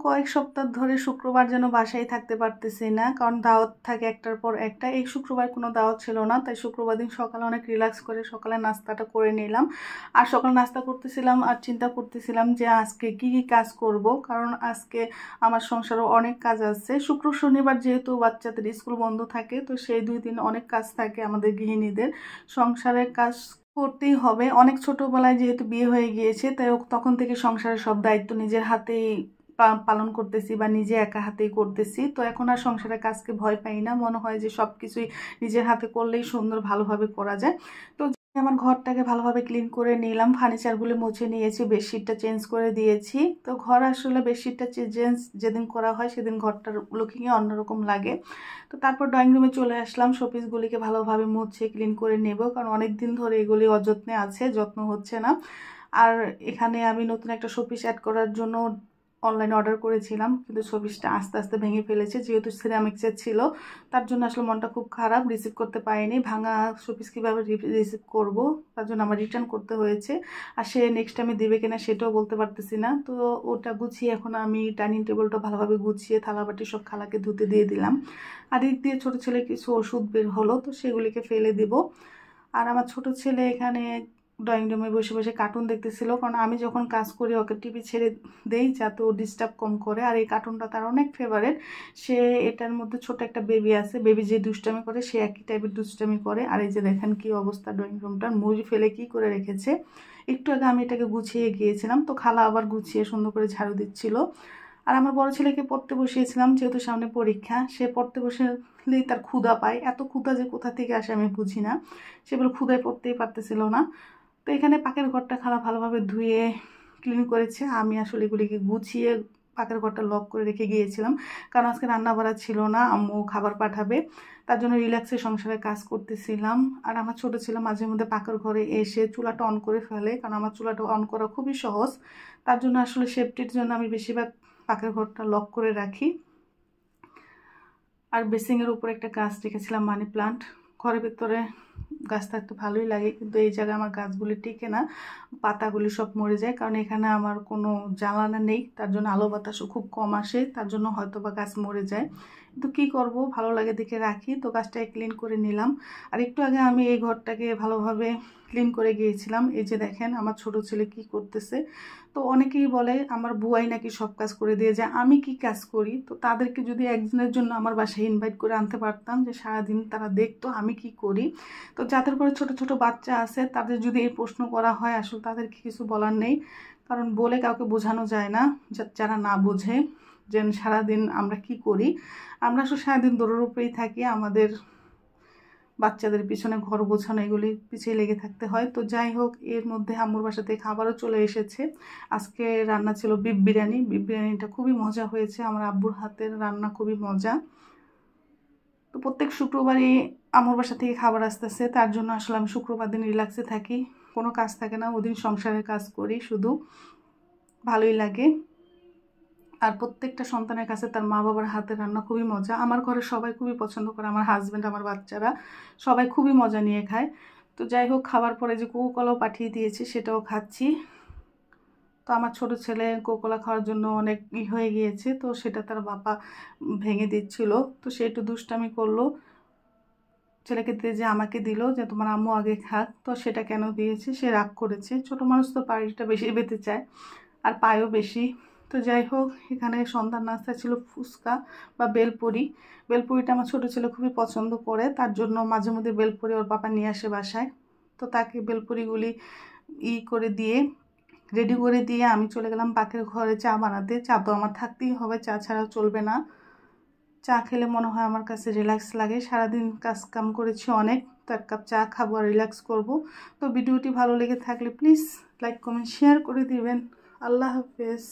কয়েক সপ্তাহ ধরে শুক্রবার যেন বাসায় থাকতে পারতেছি না, কারণ দাওয়াত থাকে একটার পর একটা। এই শুক্রবার কোনো দাওয়াত ছিল না, তাই শুক্রবার দিন সকালে অনেক রিল্যাক্স করে সকালে নাস্তাটা করে নিলাম। আর সকালে নাস্তা করতেছিলাম আর চিন্তা করতেছিলাম যে আজকে কি কি কাজ করব, কারণ আজকে আমার সংসারও অনেক কাজ আছে। শুক্র শনিবার যেহেতু বাচ্চাদের স্কুল বন্ধ থাকে, তো সেই 2 দিন অনেক কাজ থাকে আমাদের গৃহিণীদের। সংসারের কাজ করতেই হবে। অনেক ছোটবেলায় যেহেতু বিয়ে হয়ে গিয়েছে, তাই তখন থেকে সংসারের সব দায়িত্ব নিজের হাতেই পালন করতেছি বা নিজে একা হাতেই করতেছি। তো এখন আর সংসারের কাজকে ভয় পাই না, মনে হয় যে সব কিছুই নিজের হাতে করলেই সুন্দর ভালোভাবে করা যায়। তো আমার ঘরটাকে ভালোভাবে ক্লিন করে নিলাম, ফার্নিচারগুলো মুছে নিয়েছি, বেডশিটটা চেঞ্জ করে দিয়েছি। তো ঘর আসলে বেডশিটটা চেঞ্জ যেদিন করা হয় সেদিন ঘরটার লুকিংয়ে অন্যরকম লাগে। তো তারপর ড্রয়িং রুমে চলে আসলাম, শোপিসগুলিকে ভালোভাবে মুছে ক্লিন করে নেব, কারণ অনেক দিন ধরে এগুলি অযত্নে আছে, যত্ন হচ্ছে না। আর এখানে আমি নতুন একটা শোপিস অ্যাড করার জন্য অনলাইনে অর্ডার করেছিলাম, কিন্তু শোপিসটা আস্তে আস্তে ভেঙে ফেলেছে। যেহেতু সিরামিক্সের ছিল, তার জন্য আসলে মনটা খুব খারাপ, রিসিভ করতে পারিনি। ভাঙা শোপিস কীভাবে রিসিভ করব, তার জন্য আমার রিটার্ন করতে হয়েছে। আর সে নেক্সট টাইমে দেবে কিনা সেটাও বলতে পারতেছি না। তো ওটা গুছিয়ে এখন আমি ডাইনিং টেবিলটা ভালোভাবে গুছিয়ে থালাবাটি সব খালাকে ধুতে দিয়ে দিলাম। আর দিক দিয়ে ছোটো ছেলে কিছু ওষুধ বের হলো, তো সেগুলিকে ফেলে দিব। আর আমার ছোট ছেলে এখানে ড্রয়িং রুমে বসে বসে কার্টুন দেখতেছিল, কারণ আমি যখন কাজ করি ওকে টিভি ছেড়ে দেই যাতে ও ডিস্টার্ব কম করে। আর এই কার্টুনটা তার অনেক ফেভারেট। সে এটার মধ্যে ছোট একটা বেবি আছে, বেবি যে দুষ্টামি করে সে একই টাইপের দুষ্টামি করে। আর এই যে দেখেন কি অবস্থা, ড্রয়িং রুমটার মুড়ি ফেলে কি করে রেখেছে। একটু আগে আমি এটাকে গুছিয়ে গিয়েছিলাম, তো খালা আবার গুছিয়ে সুন্দর করে ঝাড়ু দিচ্ছিল। আর আমার বড় ছেলেকে পড়তে বসিয়েছিলাম, যেহেতু সামনে পরীক্ষা। সে পড়তে বসলেই তার ক্ষুধা পায়, এত ক্ষুধা যে কোথা থেকে আসে আমি বুঝি না। সে বলে ক্ষুধায় পড়তেই পারতেছিল না। তো এখানে পাকের ঘরটা খালা ভালোভাবে ধুয়ে ক্লিন করেছে। আমি আসলে এগুলিকে গুছিয়ে পাকের ঘরটা লক করে রেখে গিয়েছিলাম, কারণ আজকে রান্না বাড়া ছিল না, আম্মু খাবার পাঠাবে, তার জন্য রিল্যাক্সে সংসারে কাজ করতেছিলাম। আর আমার ছোটো ছেলে মাঝে মধ্যে পাকের ঘরে এসে চুলাটা অন করে ফেলে, কারণ আমার চুলাটা অন করা খুবই সহজ। তার জন্য আসলে সেফটির জন্য আমি বেশিরভাগ পাকের ঘরটা লক করে রাখি। আর বেসিংয়ের উপর একটা গাছ রেখেছিলাম, মানি প্লান্ট। ঘরের ভিতরে গাছ থাকতে ভালোই লাগে, কিন্তু এই জায়গায় আমার গাছগুলি টিকে না, পাতাগুলি সব মরে যায়, কারণ এখানে আমার কোনো জ্বালানা নেই, তার জন্য আলো বাতাসও খুব কম আসে, তার জন্য হয়তো বা গাছ মরে যায়। কিন্তু কী করব, ভালো লাগে দেখে রাখি। তো গাছটাকে ক্লিন করে নিলাম। আর একটু আগে আমি এই ঘরটাকে ভালোভাবে ক্লিন করে গিয়েছিলাম। এই যে দেখেন আমার ছোট ছেলে কি করতেছে। তো অনেকেই বলে আমার বুয়াই নাকি সব কাজ করে দিয়ে যায়, আমি কি কাজ করি। তো তাদেরকে যদি একদিনের জন্য আমার বাসায় ইনভাইট করে আনতে পারতাম, যে সারাদিন তারা দেখতো আমি কি করি। তো যাদের করে ছোট ছোট বাচ্চা আছে, তাদের যদি এই প্রশ্ন করা হয়, আসলে তাদেরকে কিছু বলার নেই, কারণ বলে কাউকে বোঝানো যায় না, যারা না বোঝে যে সারাদিন আমরা কি করি। আমরা আসলে সারাদিন দৌড়ের উপরেই থাকি, আমাদের বাচ্চাদের পিছনে ঘর গোছানো এগুলি পিছিয়ে লেগে থাকতে হয়। তো যাই হোক, এর মধ্যে আম্মুর বাসা থেকে খাবারও চলে এসেছে। আজকে রান্না ছিল বিফ বিরিয়ানি। বিফ বিরিয়ানিটা খুবই মজা হয়েছে, আমার আব্বুর হাতের রান্না খুবই মজা। তো প্রত্যেক শুক্রবারই আম্মুর বাসা থেকে খাবার আসতেছে, তার জন্য আসলে আমি শুক্রবার দিন রিল্যাক্সে থাকি, কোনো কাজ থাকে না, ওদিন সংসারের কাজ করি শুধু, ভালোই লাগে। আর প্রত্যেকটা সন্তানের কাছে তার মা বাবার হাতের রান্না খুবই মজা। আমার ঘরে সবাই খুবই পছন্দ করে, আমার হাজব্যান্ড, আমার বাচ্চারা সবাই খুবই মজা নিয়ে খায়। তো যাই হোক, খাবার পরে যে কোকোকলাও পাঠিয়ে দিয়েছি সেটাও খাচ্ছি। তো আমার ছোট ছেলে কোকোলা খাওয়ার জন্য অনেক হয়ে গিয়েছে, তো সেটা তার বাবা ভেঙে দিচ্ছিল, তো সে একটু দুষ্টামি করলো, ছেলেকে দিয়ে যে আমাকে দিল যে তোমার আম্মু আগে খাক। তো সেটা কেন দিয়েছে, সে রাগ করেছে। ছোটো মানুষ তো পায়েটা বেশি পেতে চায়, আর পায়ও বেশি। তো যাই হোক, এখানে সন্ধ্যার নাস্তা ছিল ফুচকা বা বেলপুরি। বেলপুরিটা আমার ছোটো ছেলে খুবই পছন্দ করে, তার জন্য মাঝে মধ্যে বেলপুরি ওর বাবা নিয়ে আসে বাসায়। তো তাকে বেলপুরিগুলি করে দিয়ে রেডি করে দিয়ে আমি চলে গেলাম পাখির ঘরে চা বানাতে। চা তো আমার থাকতেই হবে, চা ছাড়া চলবে না। চা খেলে মনে হয় আমার কাছে রিল্যাক্স লাগে, সারাদিন কাজ কাম করেছি অনেক, তো এক কাপ চা খাবো আর রিল্যাক্স করব। তো ভিডিওটি ভালো লেগে থাকলে প্লিজ লাইক কমেন্ট শেয়ার করে দিবেন। আল্লাহ হাফেজ।